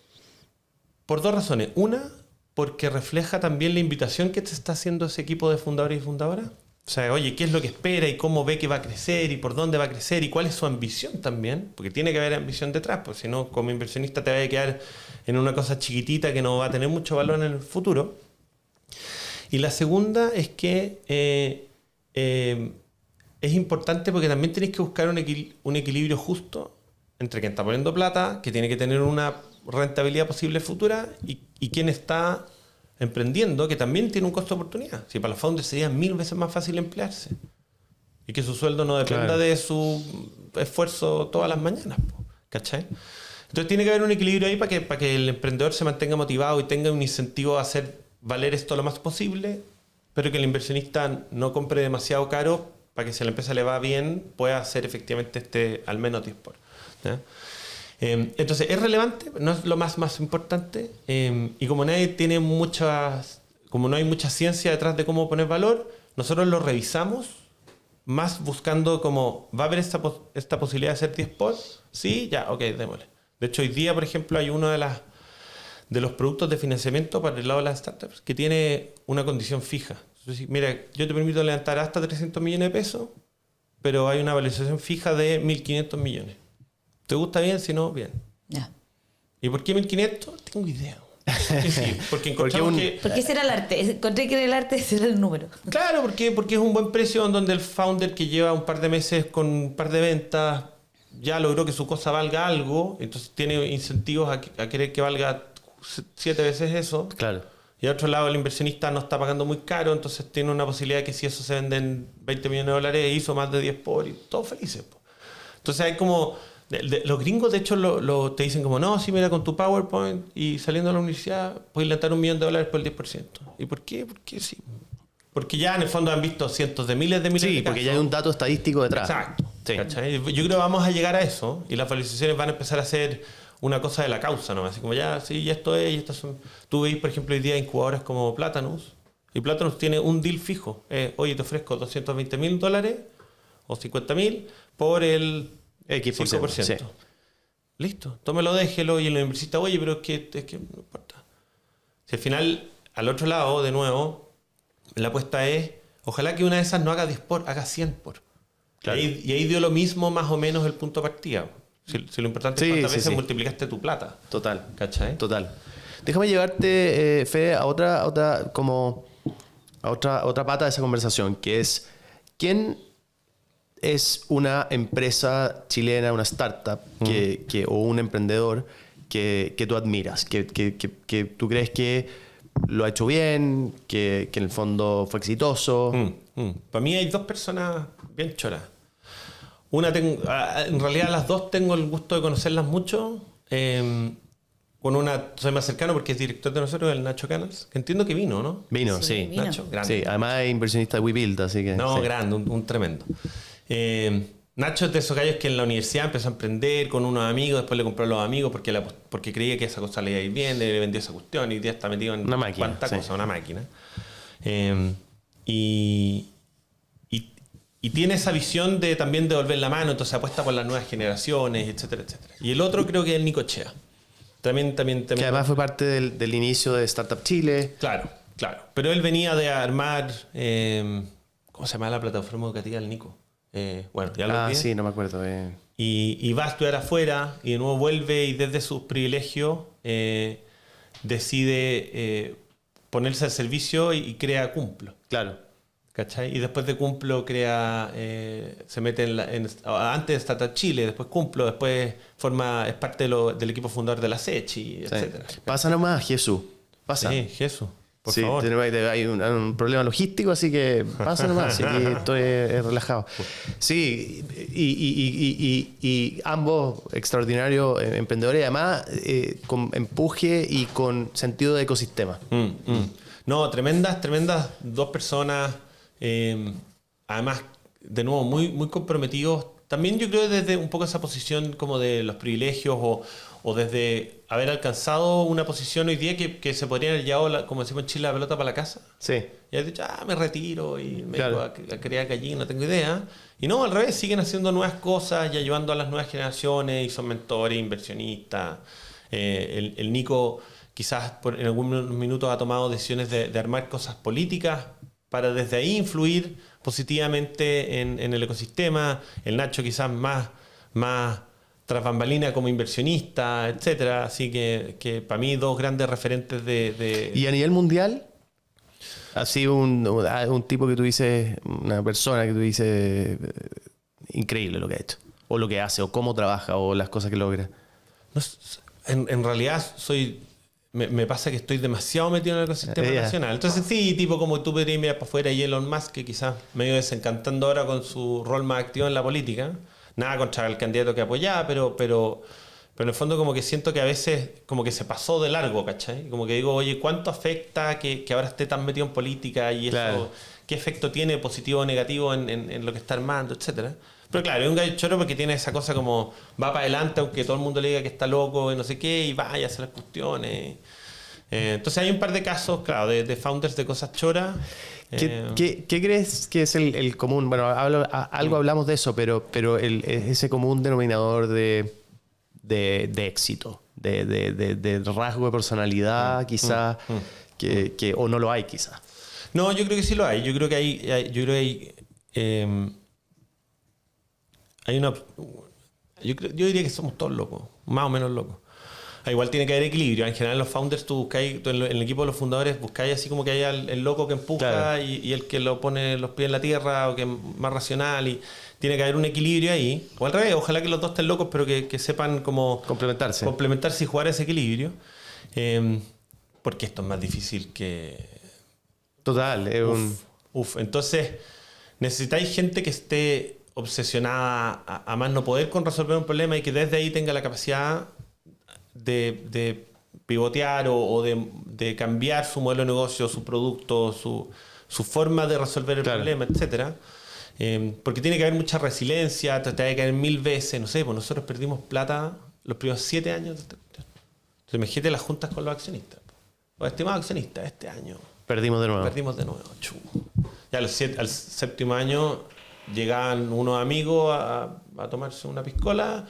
por 2 razones. Una, porque refleja también la invitación que te está haciendo ese equipo de fundadores y fundadoras. O sea, oye, ¿qué es lo que espera y cómo ve que va a crecer y por dónde va a crecer y cuál es su ambición también? Porque tiene que haber ambición detrás, porque si no, como inversionista te va a quedar en una cosa chiquitita que no va a tener mucho valor en el futuro. Y la segunda es que es importante porque también tienes que buscar un equilibrio justo entre quien está poniendo plata, que tiene que tener una rentabilidad posible futura, y quien está emprendiendo, que también tiene un costo de oportunidad. Si para los founders sería 1000 veces más fácil emplearse y que su sueldo no dependa de su esfuerzo todas las mañanas, ¿cachai? Entonces tiene que haber un equilibrio ahí para que el emprendedor se mantenga motivado y tenga un incentivo a hacer valer esto lo más posible, pero que el inversionista no compre demasiado caro para que si a la empresa le va bien pueda hacer efectivamente al menos 10 por. ¿Ya? Entonces es relevante, no es lo más importante, y como no hay mucha ciencia detrás de cómo poner valor, nosotros lo revisamos más buscando como ¿va a haber esta posibilidad de hacer 10 por? Sí, ya, ok, démosle. De hecho hoy día, por ejemplo, hay uno de los productos de financiamiento para el lado de las startups que tiene una condición fija. Entonces, mira, yo te permito levantar hasta 300 millones de pesos, pero hay una valorización fija de 1.500 millones. ¿Te gusta bien? Si no, bien. Ya. ¿Y por qué 1.500? Tengo idea. Sí, porque encontramos que... Porque ese era el arte. Encontré que era el arte, ese era el número. Claro, porque es un buen precio en donde el founder que lleva un par de meses con un par de ventas ya logró que su cosa valga algo, entonces tiene incentivos a querer que valga 7 veces eso. Claro. Y al otro lado el inversionista no está pagando muy caro, entonces tiene una posibilidad de que si eso se vende en $20 millones hizo más de 10 por y todos felices. Entonces hay como... los gringos de hecho te dicen como no, sí, mira, con tu PowerPoint y saliendo de la universidad puedes levantar $1 millón por el 10%. ¿Y por qué? Porque sí. Porque ya en el fondo han visto cientos de miles de Sí, casos. porque ya hay un dato estadístico detrás. Exacto. Sí. ¿Cachai? Yo creo que vamos a llegar a eso y las valorizaciones van a empezar a ser una cosa de la causa, ¿no? Así como ya, sí, ya esto es, y estas son... Tú veis, por ejemplo, hoy día incubadoras como Platanus, y Platanus tiene un deal fijo. Oye, te ofrezco $220,000 o 50,000 por el X%. 5%. Sí. Listo, tómelo, déjelo, y el inversista, oye, pero es que no importa. Si al final, al otro lado, de nuevo, la apuesta es, ojalá que una de esas no haga 10 por, haga 100 por. Claro. Y ahí dio lo mismo más o menos el punto de partida. Si lo importante es cuántas veces multiplicaste tu plata. Total. ¿Cachai? Total. Déjame llevarte, Fede, a otra pata de esa conversación, que es ¿quién es una empresa chilena, una startup o un emprendedor que tú admiras, que tú crees que lo ha hecho bien, que en el fondo fue exitoso. Para mí hay dos personas bien choras. Una en realidad las dos tengo el gusto de conocerlas mucho. Con una soy más cercano porque es director de nosotros, el Nacho Canals, que entiendo que vino, ¿no? Vino, Sí, sí. vino. Nacho, grande. Sí, además es inversionista de WeBuild, así que... No, sí. grande, un tremendo. Nacho es de esos gallos que en la universidad empezó a emprender con unos amigos, después le compró a los amigos porque creía que esa cosa le iba a ir bien, le vendió esa cuestión y ya está metido en Una máquina, cuánta sí. cosa, una máquina. Y tiene esa visión de también devolver la mano, entonces apuesta por las nuevas generaciones, etcétera, etcétera. Y el otro creo que es el Nico Chea. También. Que además fue parte del inicio de Startup Chile. Claro. Pero él venía de armar, ¿cómo se llama la plataforma educativa del Nico? Bueno, ya lo olvidé. Sí, no me acuerdo. Y va a estudiar afuera y de nuevo vuelve y desde sus privilegios decide ponerse al servicio y crea Cumplo. Claro. ¿Cachai? Y después de Cumplo crea, se mete antes de Startup Chile, después Cumplo, después es parte del equipo fundador de la SECHI, etcétera. Pasa nomás, Jesús. Pasa. Sí, Jesús, por Sí, favor. hay un problema logístico, así que pasa nomás, así que estoy relajado. Sí, y ambos extraordinarios emprendedores, además con empuje y con sentido de ecosistema. No, tremendas dos personas, además, de nuevo, muy, muy comprometidos. También yo creo desde un poco esa posición como de los privilegios o desde haber alcanzado una posición hoy día que se podrían haber llevado, como decimos en Chile, la pelota para la casa. Sí. Y has dicho, me retiro y me Claro. dedico a criar gallinas, no tengo idea. Y no, al revés, siguen haciendo nuevas cosas y ayudando a las nuevas generaciones y son mentores, inversionistas. El Nico quizás en algunos minutos ha tomado decisiones de armar cosas políticas para desde ahí influir positivamente en el ecosistema. El Nacho quizás más tras bambalina como inversionista, etcétera. Así que para mí dos grandes referentes de... Y a nivel mundial, ha sido un tipo que tú dices, una persona que tú dices, increíble lo que ha hecho, o lo que hace, o cómo trabaja, o las cosas que logra. No, en realidad me pasa que estoy demasiado metido en el ecosistema nacional. Entonces sí, tipo como tú podrías mirar para afuera y Elon Musk, que quizás medio desencantando ahora con su rol más activo en la política. Nada contra el candidato que apoyaba, pero en el fondo como que siento que a veces como que se pasó de largo, ¿cachai? Como que digo, oye, ¿cuánto afecta que ahora esté tan metido en política y Claro. eso? ¿Qué efecto tiene positivo o negativo en lo que está armando, etcétera? Pero claro, es un gallo choro porque tiene esa cosa como va para adelante aunque todo el mundo le diga que está loco y no sé qué, y vaya a hacer las cuestiones. Entonces hay un par de casos, claro, de founders de cosas choras. ¿Qué crees que es el común? Bueno, algo hablamos de eso, pero ese común denominador de éxito, de rasgo de personalidad, quizás, que o no lo hay, quizás. No, yo creo que sí lo hay. Yo creo que hay una... Yo diría que somos todos locos, más o menos locos. Igual tiene que haber equilibrio. En general los founders, en el equipo de los fundadores buscáis así como que haya el loco que empuja, claro, y el que lo pone los pies en la tierra o que es más racional, y tiene que haber un equilibrio ahí. O al revés, ojalá que los dos estén locos pero que sepan cómo complementarse y jugar ese equilibrio. Porque esto es más difícil que... Total. Entonces necesitáis gente que esté obsesionada a más no poder con resolver un problema y que desde ahí tenga la capacidad de pivotear o de cambiar su modelo de negocio, su producto, su forma de resolver el problema, etcétera. Porque tiene que haber mucha resiliencia, te tiene que caer 1000 veces, no sé, pues nosotros perdimos plata los primeros 7 años de esta cuestión. Entonces imagínate las juntas con los accionistas. Los estimados accionistas, este año perdimos de nuevo. Ya al 7º año llegaban unos amigos a tomarse una piscola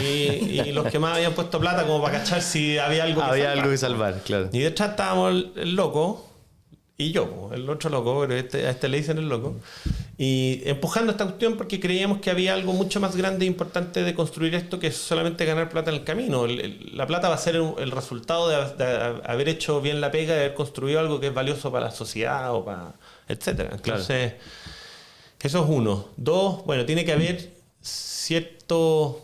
y los que más habían puesto plata como para cachar si había algo que salvar, claro. Y detrás estábamos el loco y yo, el otro loco, pero a este le dicen el loco, y empujando esta cuestión porque creíamos que había algo mucho más grande e importante de construir esto que solamente ganar plata en el camino. La plata va a ser el resultado de haber hecho bien la pega, de haber construido algo que es valioso para la sociedad o para etcétera. Entonces, eso es uno. 2, bueno, tiene que haber ciertos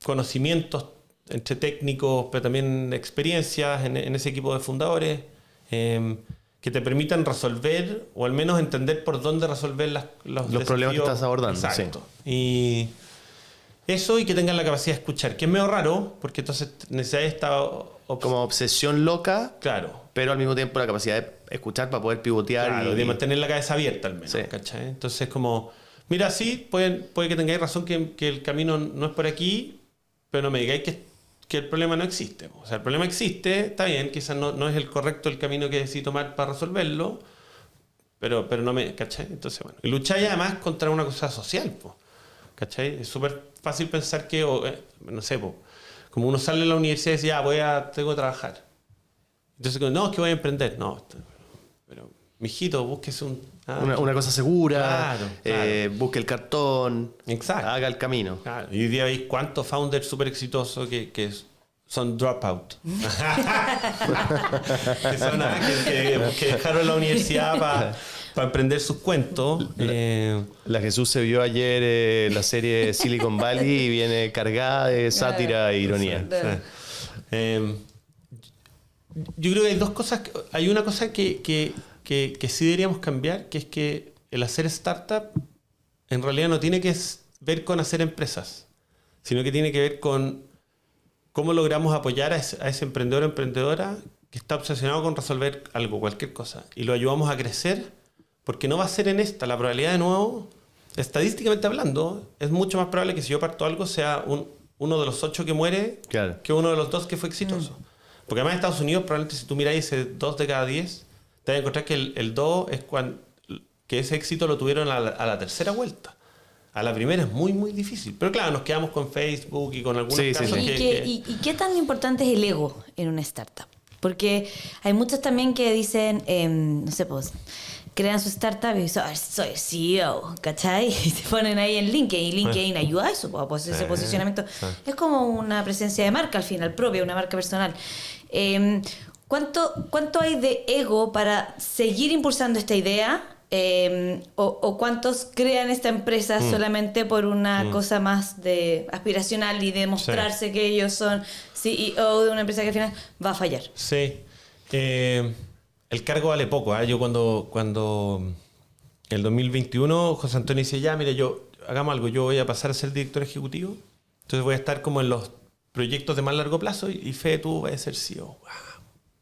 conocimientos entre técnicos, pero también experiencias en ese equipo de fundadores. que te permitan resolver o al menos entender por dónde resolver los problemas que estás abordando. Exacto. Sí. Y eso, y que tengan la capacidad de escuchar, que es medio raro, porque entonces necesitas esta como obsesión loca, claro, pero al mismo tiempo la capacidad de escuchar para poder pivotear. Claro, y de mantener la cabeza abierta al menos, sí. ¿cachai? Entonces como, mira, sí, puede que tengáis razón que el camino no es por aquí, pero no me digáis que el problema no existe. O sea, el problema existe, está bien, quizás no es el correcto el camino que decidí tomar para resolverlo, pero no me, ¿cachai? Entonces, bueno, y lucháis además contra una cosa social, po, ¿cachai? Es súper fácil pensar que, no sé, po, como uno sale de la universidad y dice, ya, tengo que trabajar. Entonces, no, es que voy a emprender. No, pero, mijito, búsquese una cosa segura, claro. busque el cartón, exacto, haga el camino. Claro. Y hoy día veis cuántos founders súper exitosos que son dropout. que dejaron la universidad para emprender sus cuentos. La Jesús se vio ayer la serie Silicon Valley y viene cargada de sátira e ironía. Yo creo que hay dos cosas. Hay una cosa que sí deberíamos cambiar, que es que el hacer startup en realidad no tiene que ver con hacer empresas, sino que tiene que ver con cómo logramos apoyar a ese emprendedor o emprendedora que está obsesionado con resolver algo, cualquier cosa, y lo ayudamos a crecer, porque no va a ser en esta. La probabilidad, de nuevo, estadísticamente hablando, es mucho más probable que si yo parto algo sea uno de los 8 que muere, claro, que uno de los 2 que fue exitoso. Porque además en Estados Unidos, probablemente si tú miráis ese 2 de cada 10, te vas a encontrar que el 2 es que ese éxito lo tuvieron a la tercera vuelta. A la primera es muy, muy difícil. Pero claro, nos quedamos con Facebook y con algunos casos ¿Y qué tan importante es el ego en una startup? Porque hay muchos también que dicen, no sé, pues, crean su startup y dicen, soy CEO, ¿cachai? Y se ponen ahí en LinkedIn, y LinkedIn ayuda a eso, pues ese posicionamiento. Es como una presencia de marca al final, propia, una marca personal. ¿Cuánto hay de ego para seguir impulsando esta idea? O cuántos crean esta empresa solamente por una cosa más de aspiracional y de mostrarse que ellos son CEO de una empresa que al final va a fallar? Sí. El cargo vale poco. Yo cuando el 2021 José Antonio dice, ya, mire, hagamos algo, yo voy a pasar a ser director ejecutivo, entonces voy a estar como en los proyectos de más largo plazo y Fede, tú vas a ser CEO. Wow,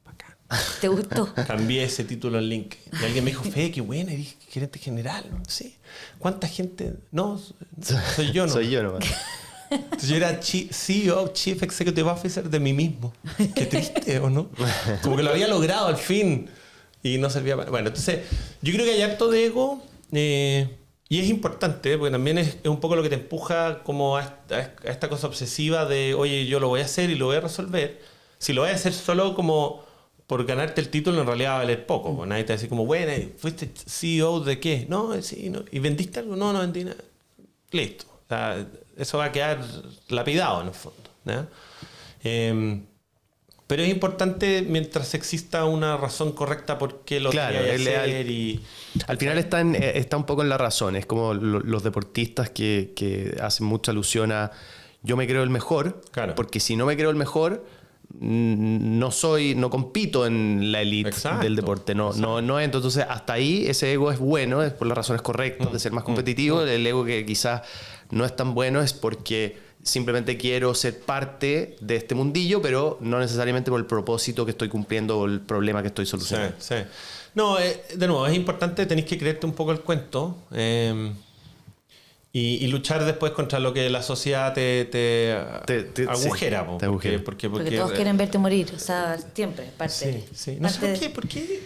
bacán. ¿Te gustó? Cambié ese título en LinkedIn. Y alguien me dijo, Fede, qué buena, eres gerente general. ¿No? Sí. ¿Cuánta gente? No, soy yo, ¿no? Soy yo, ¿no? Entonces yo era CEO, Chief Executive Officer de mí mismo. Qué triste, ¿o no? Como que lo había logrado al fin y no servía para... Bueno, entonces yo creo que hay harto de ego y es importante porque también es un poco lo que te empuja como a esta cosa obsesiva de, oye, yo lo voy a hacer y lo voy a resolver. Si lo voy a hacer solo como por ganarte el título, en realidad va a valer poco. Pues nadie te va a decir como, bueno, ¿fuiste CEO de qué? No, sí, no. ¿Y vendiste algo? No vendí nada. Listo. O sea, eso va a quedar lapidado en el fondo, ¿no? Pero es importante mientras exista una razón correcta por qué lo claro, quería hacer. Al final está un poco en la razón. Es como los deportistas que hacen mucha alusión a yo me creo el mejor, claro, porque si no me creo el mejor no compito en la elite del deporte. No, entonces hasta ahí ese ego es bueno, es por las razones correctas de ser más competitivo. El ego que quizás no es tan bueno es porque simplemente quiero ser parte de este mundillo, pero no necesariamente por el propósito que estoy cumpliendo o el problema que estoy solucionando. Sí. No, de nuevo, es importante, tenéis que creerte un poco el cuento y luchar después contra lo que la sociedad te agujera. Sí, te agujera. Porque todos quieren verte morir, o sea, siempre, parte. Sí. No sé por qué.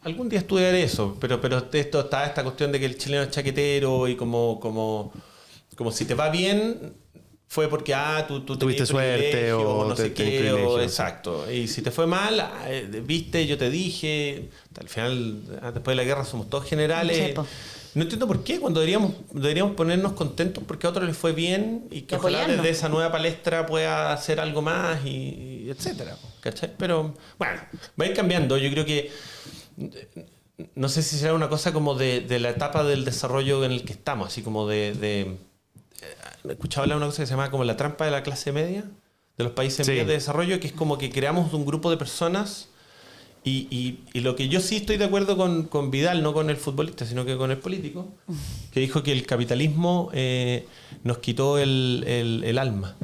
Algún día estudiaré eso, pero esto está esta cuestión de que el chileno es chaquetero y como si te va bien fue porque tú tuviste suerte o no sé qué, exacto. Y si te fue mal, viste, yo te dije, al final, después de la guerra somos todos generales. No entiendo por qué, cuando deberíamos ponernos contentos porque a otros les fue bien y que ojalá desde esa nueva palestra pueda hacer algo más y etcétera, ¿cachai? Pero bueno, va a ir cambiando. Yo creo que no sé si será una cosa como de la etapa del desarrollo en el que estamos, así como he escuchado hablar de una cosa que se llama como la trampa de la clase media, de los países medios de desarrollo, que es como que creamos un grupo de personas Y lo que yo sí estoy de acuerdo con Vidal, no con el futbolista, sino que con el político, que dijo que el capitalismo nos quitó el alma.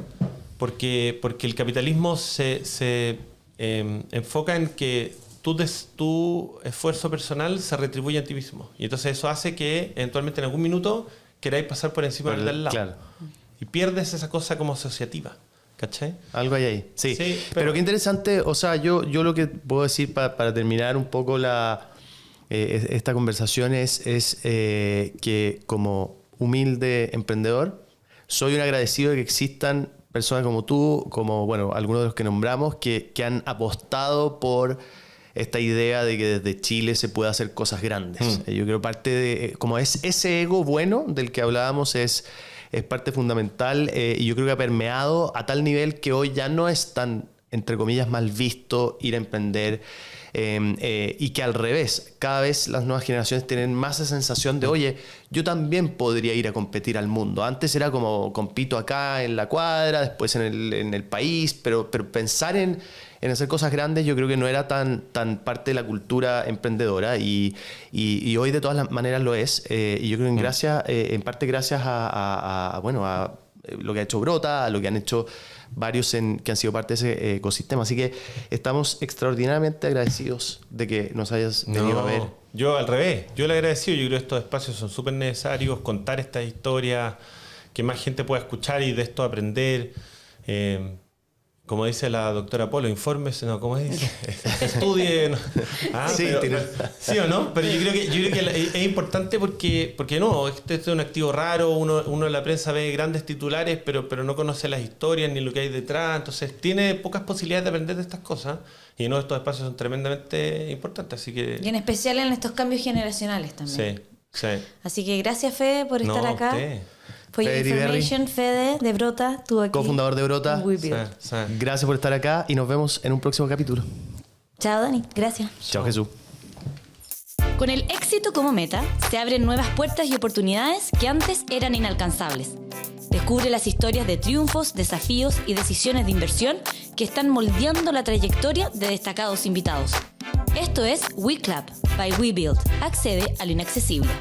Porque el capitalismo se enfoca en que tu esfuerzo personal se retribuye a ti mismo. Y entonces eso hace que eventualmente en algún minuto queráis pasar por encima del de al lado. Claro. Y pierdes esa cosa como asociativa. ¿Cachai? Algo hay ahí. Sí. Sí, pero qué interesante, o sea, yo lo que puedo decir para terminar un poco esta conversación es que como humilde emprendedor, soy un agradecido de que existan personas como tú, como, bueno, algunos de los que nombramos, que han apostado por esta idea de que desde Chile se puede hacer cosas grandes. Yo creo parte de, como es ese ego bueno del que hablábamos, es parte fundamental, y yo creo que ha permeado a tal nivel que hoy ya no es tan, entre comillas, mal visto ir a emprender, y que al revés, cada vez las nuevas generaciones tienen más esa sensación de, oye, yo también podría ir a competir al mundo. Antes era como compito acá en la cuadra, después en el país, pero pensar en hacer cosas grandes yo creo que no era tan parte de la cultura emprendedora, y hoy de todas las maneras lo es, y yo creo que en parte gracias a lo que ha hecho Brota, a lo que han hecho varios que han sido parte de ese ecosistema. Así que estamos extraordinariamente agradecidos de que nos hayas venido a ver. Yo al revés, yo le agradecido. Yo creo que estos espacios son súper necesarios, contar estas historias, que más gente pueda escuchar y de esto aprender. Como dice la doctora Polo, infórmese, ¿no? ¿Cómo dice? Estudien. Sí, ¿sí o no? Pero yo creo que es importante porque no, este es un activo raro, uno en la prensa ve grandes titulares, pero no conoce las historias ni lo que hay detrás, entonces tiene pocas posibilidades de aprender de estas cosas, y no, estos espacios son tremendamente importantes, así que... Y en especial en estos cambios generacionales también. Sí. Así que gracias, Fede, por estar acá. Usted. For your information, Fede de Brota, estuvo aquí. Cofundador de Brota. Sí. Gracias por estar acá y nos vemos en un próximo capítulo. Chao, Dani. Gracias. Chao, Jesús. Con el éxito como meta, se abren nuevas puertas y oportunidades que antes eran inalcanzables. Descubre las historias de triunfos, desafíos y decisiones de inversión que están moldeando la trayectoria de destacados invitados. Esto es WeClub by WeBuild. Accede a lo inaccesible.